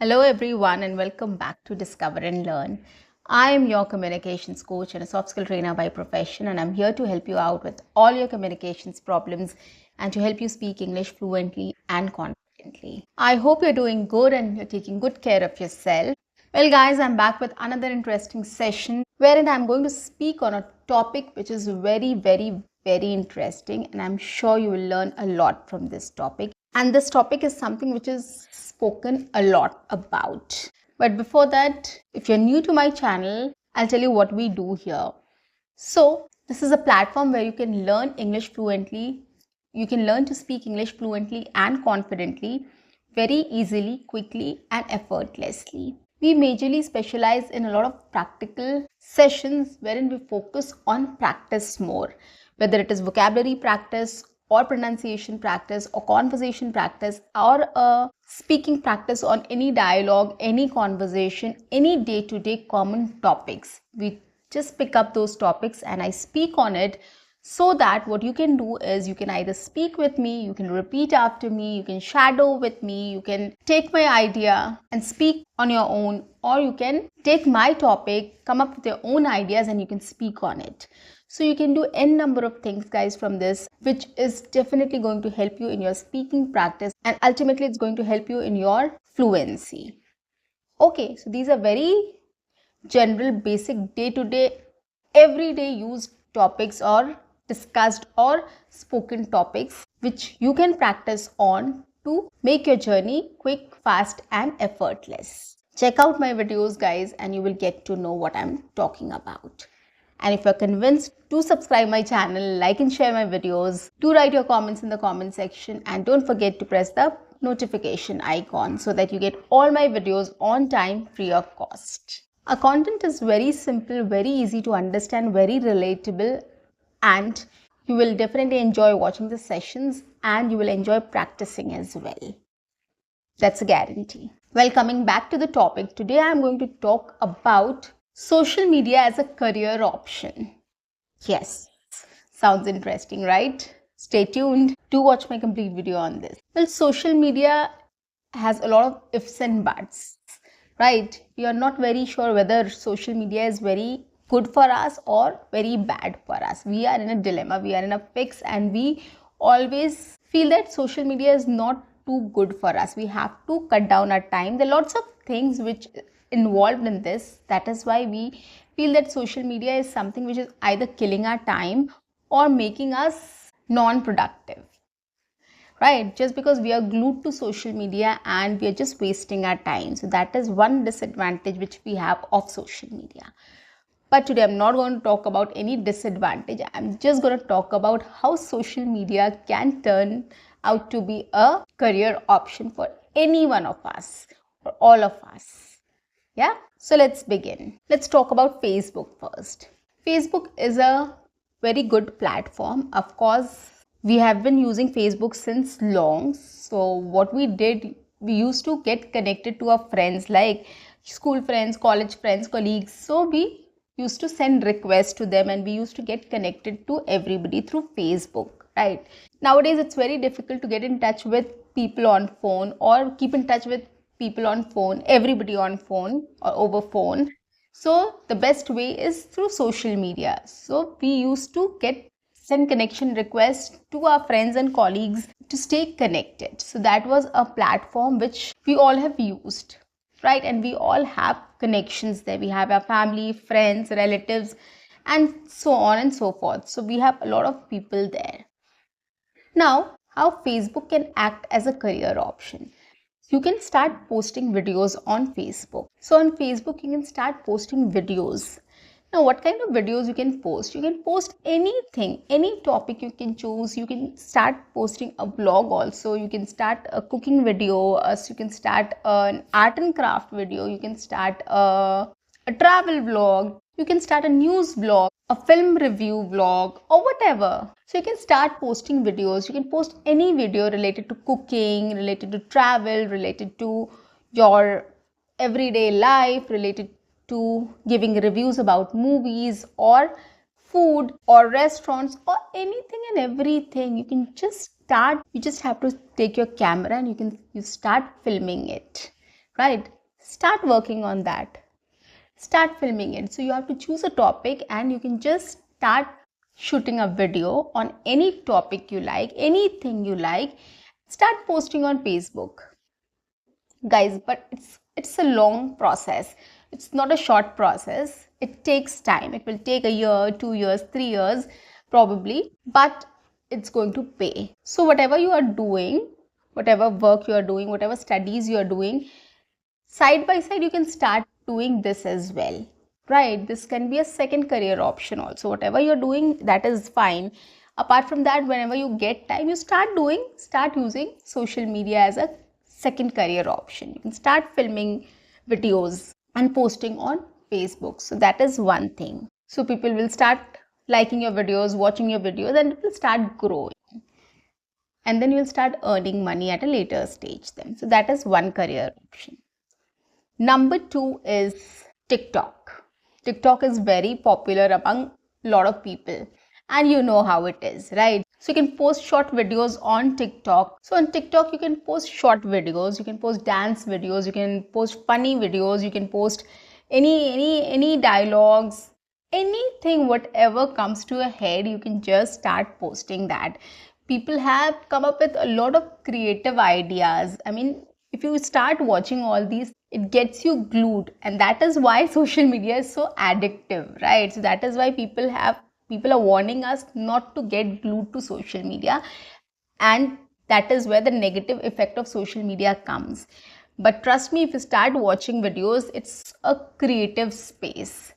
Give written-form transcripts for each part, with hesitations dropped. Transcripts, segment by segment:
Hello, everyone, and welcome back to Discover and Learn. I am your communications coach and a soft skill trainer by profession, and I'm here to help you out with all your communications problems and to help you speak English fluently and confidently. I hope you're doing good and you're taking good care of yourself. Well, guys, I'm back with another interesting session wherein I'm going to speak on a topic which is very interesting, and I'm sure you will learn a lot from this topic. And this topic is something which is spoken a lot about. But before that, if you're new to my channel, I'll tell you what we do here. So, this is a platform where you can learn English fluently. You can learn to speak English fluently and confidently, very easily, quickly, and effortlessly. We majorly specialize in a lot of practical sessions wherein we focus on practice more, whether it is vocabulary practice or pronunciation practice or conversation practice or a speaking practice on any dialogue, any conversation, any day-to-day common topics. We just pick up those topics and I speak on it, so that what you can do is you can either speak with me, you can repeat after me, you can shadow with me, you can take my idea and speak on your own, or you can take my topic, come up with your own ideas and you can speak on it. So you can do n number of things, guys, from this, which is definitely going to help you in your speaking practice, and ultimately it's going to help you in your fluency. Okay, so these are very general, basic, day-to-day, everyday used topics or discussed or spoken topics which you can practice on to make your journey quick, fast, and effortless. Check out my videos, guys, and you will get to know what I'm talking about. And if you're convinced, do subscribe my channel, like and share my videos, do write your comments in the comment section, and don't forget to press the notification icon so that you get all my videos on time, free of cost. Our content is very simple, very easy to understand, very relatable, and you will definitely enjoy watching the sessions and you will enjoy practicing as well. That's a guarantee. Well, coming back to the topic, today I'm going to talk about social media as a career option. Yes, sounds interesting, right? Stay tuned. Do watch my complete video on this. Well, social media has a lot of ifs and buts, right? We are not very sure whether social media is very good for us or very bad for us. We are in a dilemma, we are in a fix, and we always feel that social media is not too good for us. We have to cut down our time. There are lots of things which involved in this. That is why we feel that social media is something which is either killing our time or making us non-productive, right? Just because we are glued to social media and we are just wasting our time. So that is one disadvantage which we have of social media. But today I'm not going to talk about any disadvantage. I'm just going to talk about how social media can turn out to be a career option for any one of us, or all of us. Yeah, so let's begin. Let's talk about Facebook first. Facebook is a very good platform. Of course, we have been using Facebook since long. So what we did, we used to get connected to our friends, like school friends, college friends, colleagues. So we used to send requests to them and we used to get connected to everybody through Facebook, right? Nowadays, it's very difficult to get in touch with people on phone or keep in touch with people on phone, everybody on phone or over phone. So the best way is through social media. So we used to send connection requests to our friends and colleagues to stay connected. So that was a platform which we all have used, right? And we all have connections there. We have our family, friends, relatives, and so on and so forth. So we have a lot of people there. Now, how Facebook can act as a career option. You can start posting videos on Facebook. So on Facebook, you can start posting videos. Now, what kind of videos you can post? You can post anything, any topic you can choose. You can start posting a blog also. You can start a cooking video. You can start an art and craft video. You can start a travel vlog. You can start a news vlog, a film review vlog, or whatever. So you can start posting videos. You can post any video related to cooking, related to travel, related to your everyday life, related to giving reviews about movies or food or restaurants or anything and everything. You can just start. You just have to take your camera and you start filming it, right? Start working on that. Start filming it. So you have to choose a topic and you can just start shooting a video on any topic you like, anything you like. Start posting on Facebook, guys. But it's a long process. It's not a short process. It takes time. It will take a year, 2 years, 3 years probably, but it's going to pay. So whatever you are doing, whatever work you are doing, whatever studies you are doing, side by side you can start doing this as well, right? This can be a second career option also. Whatever you're doing, that is fine. Apart from that, whenever you get time, you start using social media as a second career option. You can start filming videos and posting on Facebook. So that is one thing. So people will start liking your videos, watching your videos, and it will start growing. And then you'll start earning money at a later stage then. So that is one career option. Number 2 is TikTok. TikTok is very popular among a lot of people, and you know how it is, right? So you can post short videos on TikTok. So on TikTok you can post short videos, you can post dance videos, you can post funny videos, you can post any dialogues, anything, whatever comes to your head, you can just start posting that. People have come up with a lot of creative ideas. I mean, if you start watching all these, it gets you glued, and that is why social media is so addictive, right? So that is why people are warning us not to get glued to social media, and that is where the negative effect of social media comes. But trust me, if you start watching videos, it's a creative space.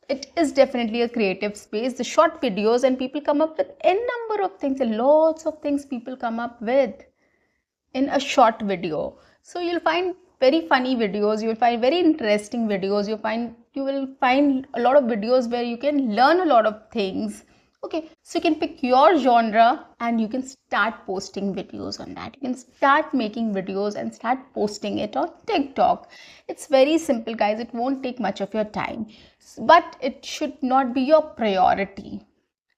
It is definitely a creative space. The short videos, and people come up with n number of things, lots of things people come up with in a short video. So you'll find very funny videos, you'll find very interesting videos, you will find a lot of videos where you can learn a lot of things. Okay, so you can pick your genre and you can start posting videos on that. You can start making videos and start posting it on TikTok. It's very simple, guys. It won't take much of your time, but it should not be your priority.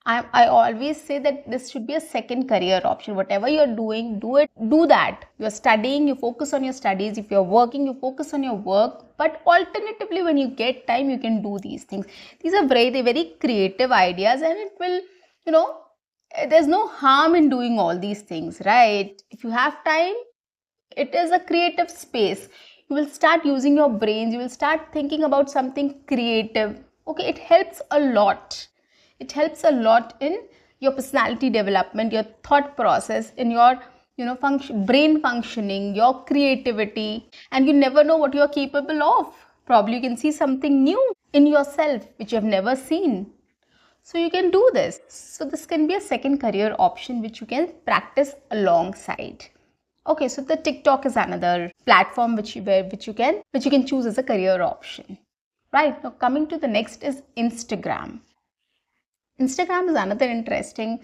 I always say that this should be a second career option. Whatever you're doing, do that. You're studying, you focus on your studies. If you're working, you focus on your work. But alternatively, when you get time, you can do these things. These are very, very creative ideas, and it will, there's no harm in doing all these things, right? If you have time, it is a creative space. You will start using your brains. You will start thinking about something creative. Okay, it helps a lot. It helps a lot in your personality development, your thought process, in your brain functioning, your creativity, and you never know what you are capable of. Probably you can see something new in yourself which you have never seen. So you can do this. So this can be a second career option which you can practice alongside. Okay, so the TikTok is another platform which you can choose as a career option. Right, now coming to the next is Instagram. Instagram is another interesting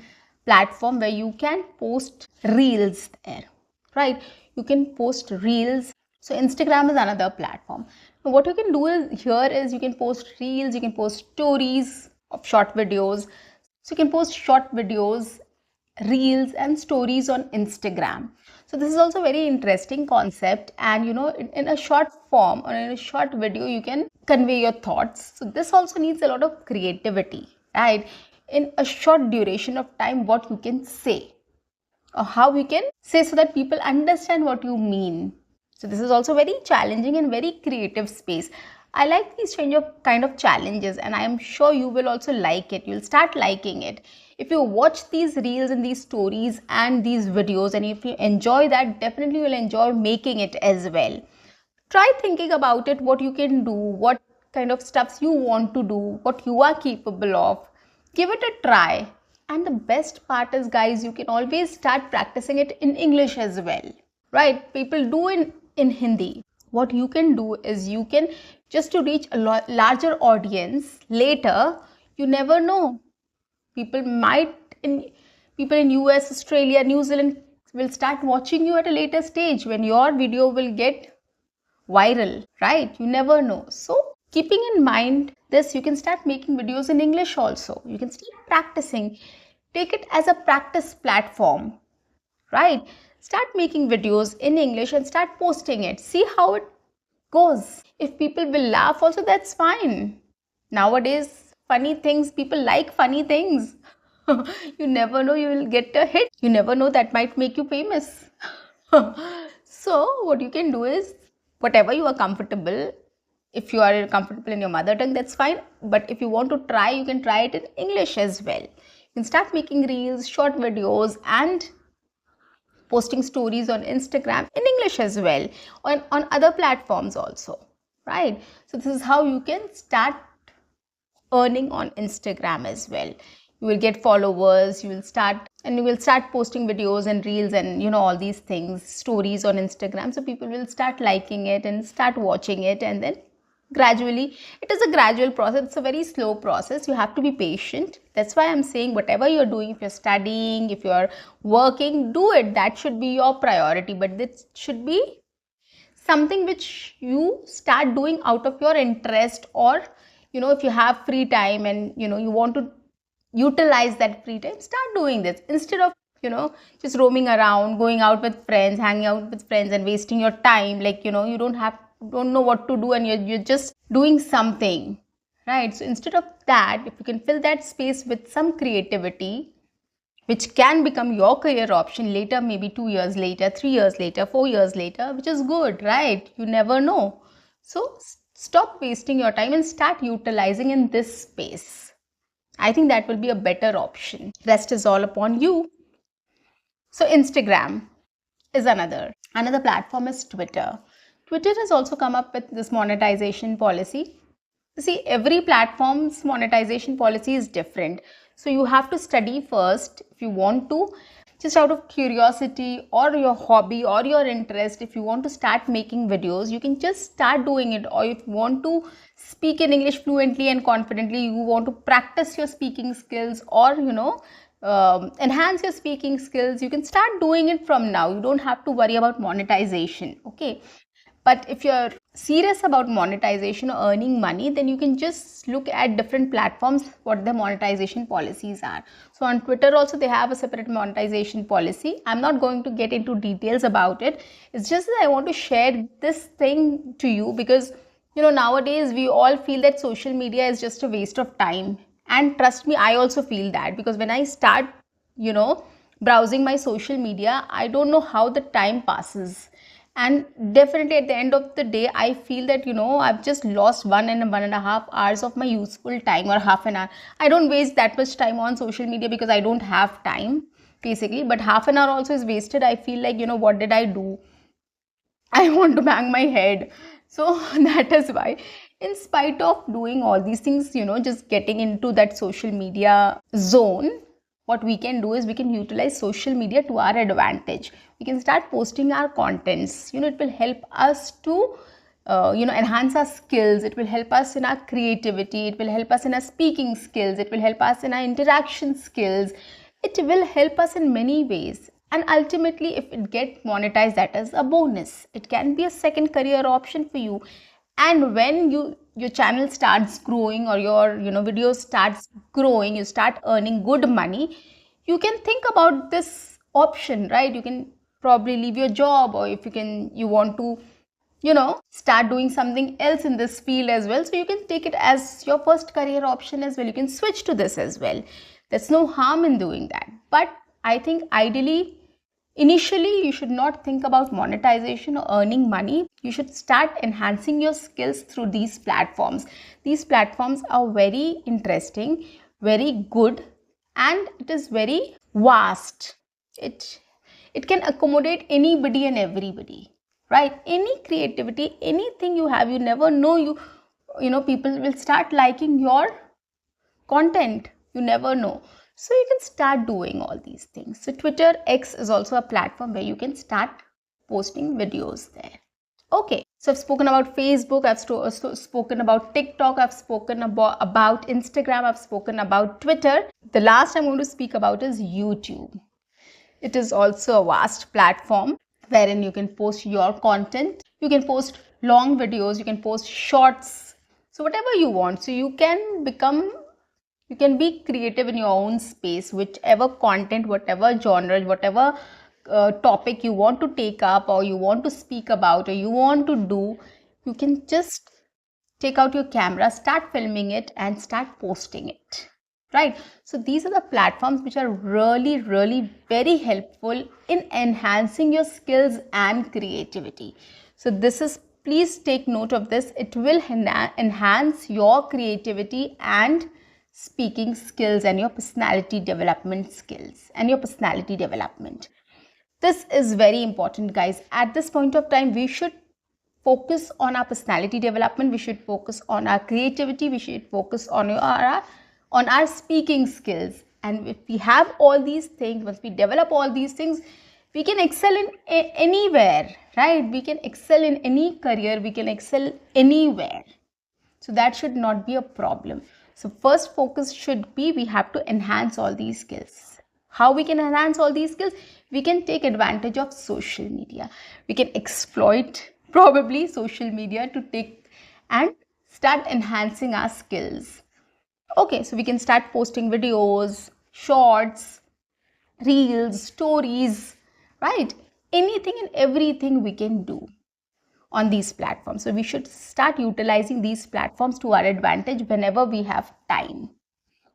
platform where you can post reels there, right? You can post reels. So Instagram is another platform. Now what you can do is you can post reels, you can post stories of short videos. So you can post short videos, reels and stories on Instagram. So this is also a very interesting concept, and in a short form or in a short video you can convey your thoughts. So this also needs a lot of creativity, right? In a short duration of time, what you can say or how you can say so that people understand what you mean. So this is also very challenging and very creative space. I like these kind of challenges, and I am sure you will also like it. You'll start liking it. If you watch these reels and these stories and these videos, and if you enjoy that, definitely you'll enjoy making it as well. Try thinking about it, what you can do, what kind of stuffs you want to do, what you are capable of. Give it a try. And the best part is, guys, you can always start practicing it in English as well, right? People do in Hindi. What you can do is you can, just to reach a larger audience later, you never know. People in US, Australia, New Zealand will start watching you at a later stage when your video will get viral, right? You never know. So keeping in mind this, you can start making videos in English also. You can start practicing. Take it as a practice platform, right? Start making videos in English and start posting it. See how it goes. If people will laugh also, that's fine. Nowadays, funny things, people like funny things. You never know, you will get a hit. You never know, that might make you famous. So what you can do is, whatever you are comfortable, if you are comfortable in your mother tongue, that's fine. But if you want to try, you can try it in English as well. You can start making reels, short videos, and posting stories on Instagram in English as well, on other platforms also, right? So this is how you can start earning on Instagram as well. You will get followers, you will start posting videos and reels and all these things, stories on Instagram. So people will start liking it and start watching it, and then gradually, it is a gradual process. It's a very slow process. You have to be patient. That's why I'm saying, whatever you're doing, if you're studying, if you're working, do it. That should be your priority, but this should be something which you start doing out of your interest, or if you have free time and you want to utilize that free time, start doing this instead of just roaming around, going out with friends, hanging out with friends and wasting your time. Like you don't know what to do, and you're just doing something, right? So instead of that, if you can fill that space with some creativity, which can become your career option later, maybe 2 years later, 3 years later, 4 years later, which is good, right? You never know. So stop wasting your time and start utilizing in this space. I think that will be a better option. Rest is all upon you. So Instagram is another platform is Twitter. Twitter has also come up with this monetization policy. See, every platform's monetization policy is different. So you have to study first if you want to, just out of curiosity or your hobby or your interest. If you want to start making videos, you can just start doing it. Or if you want to speak in English fluently and confidently, you want to practice your speaking skills, or enhance your speaking skills, you can start doing it from now. You don't have to worry about monetization, okay? But if you're serious about monetization or earning money, then you can just look at different platforms, what the monetization policies are. So on Twitter also, they have a separate monetization policy. I'm not going to get into details about it. It's just that I want to share this thing to you, because nowadays we all feel that social media is just a waste of time. And trust me, I also feel that, because when I start browsing my social media, I don't know how the time passes. And definitely at the end of the day, I feel that I've just lost 1.5 hours of my useful time, or half an hour. I don't waste that much time on social media because I don't have time, basically. But half an hour also is wasted. I feel like what did I do? I want to bang my head. So that is why, in spite of doing all these things, just getting into that social media zone, what we can do is we can utilize social media to our advantage. We can start posting our contents. It will help us to enhance our skills. It will help us in our creativity. It will help us in our speaking skills. It will help us in our interaction skills. It will help us in many ways. And ultimately, if it gets monetized, that is a bonus. It can be a second career option for you. And when your channel starts growing, or your videos starts growing, you start earning good money, you can think about this option, right? You can probably leave your job, or if you want to start doing something else in this field as well. So you can take it as your first career option as well. You can switch to this as well. There's no harm in doing that. But I think ideally, initially, you should not think about monetization or earning money. You should start enhancing your skills through these platforms. These platforms are very interesting, very good, and it is very vast. It can accommodate anybody and everybody, right? Any creativity, anything you have, you never know, people will start liking your content. You never know. So you can start doing all these things. So Twitter X is also a platform where you can start posting videos there. Okay, so I've spoken about Facebook, I've spoken about TikTok, I've spoken about Instagram, I've spoken about Twitter. The last I'm going to speak about is YouTube. It is also a vast platform wherein you can post your content. You can post long videos, you can post shorts, so whatever you want. So you can be creative in your own space, whichever content, whatever genre, whatever topic you want to take up, or you want to speak about, or you want to do, you can just take out your camera, start filming it, and start posting it. Right? So these are the platforms which are really, really very helpful in enhancing your skills and creativity. So this is, please take note of this. It will enhance your creativity and speaking skills and your personality development skills and your personality development. This is very important, guys. At this point of time, we should focus on our personality development. We should focus on our creativity. We should focus on our speaking skills. And if we have all these things, once we develop all these things, we can excel in anywhere, right? We can excel in any career. We can excel anywhere. So that should not be a problem. So first focus should be, we have to enhance all these skills. How we can enhance all these skills? We can take advantage of social media. We can exploit probably social media to take and start enhancing our skills. Okay, so we can start posting videos, shorts, reels, stories, right? Anything and everything we can do on these platforms. So we should start utilizing these platforms to our advantage whenever we have time.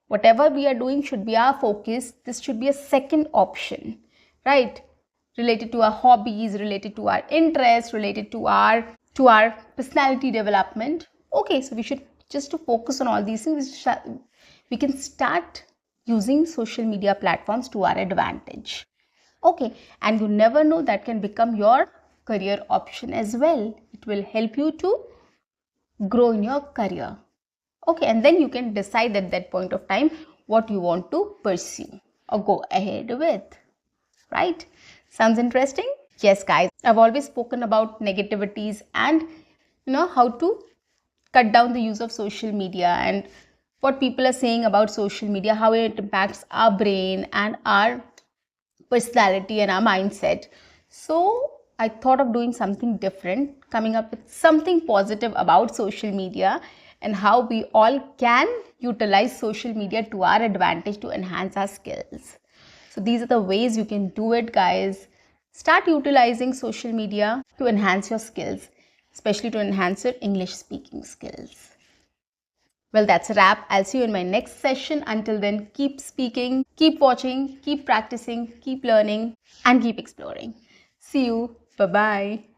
Whatever we are doing should be our focus. This should be a second option, right? Related to our hobbies, related to our interests, related to our personality development. Okay, so we should just to focus on all these things. We can start using social media platforms to our advantage. Okay, and you never know, that can become your career option as well. It will help you to grow in your career. Okay, and then you can decide at that point of time what you want to pursue or go ahead with, right? Sounds interesting? Yes, guys, I've always spoken about negativities and how to cut down the use of social media and what people are saying about social media, how it impacts our brain and our personality and our mindset. So I thought of doing something different, coming up with something positive about social media and how we all can utilize social media to our advantage to enhance our skills. So these are the ways you can do it, guys. Start utilizing social media to enhance your skills, especially to enhance your English speaking skills. Well, that's a wrap. I'll see you in my next session. Until then, keep speaking, keep watching, keep practicing, keep learning, and keep exploring. See you. Bye-bye.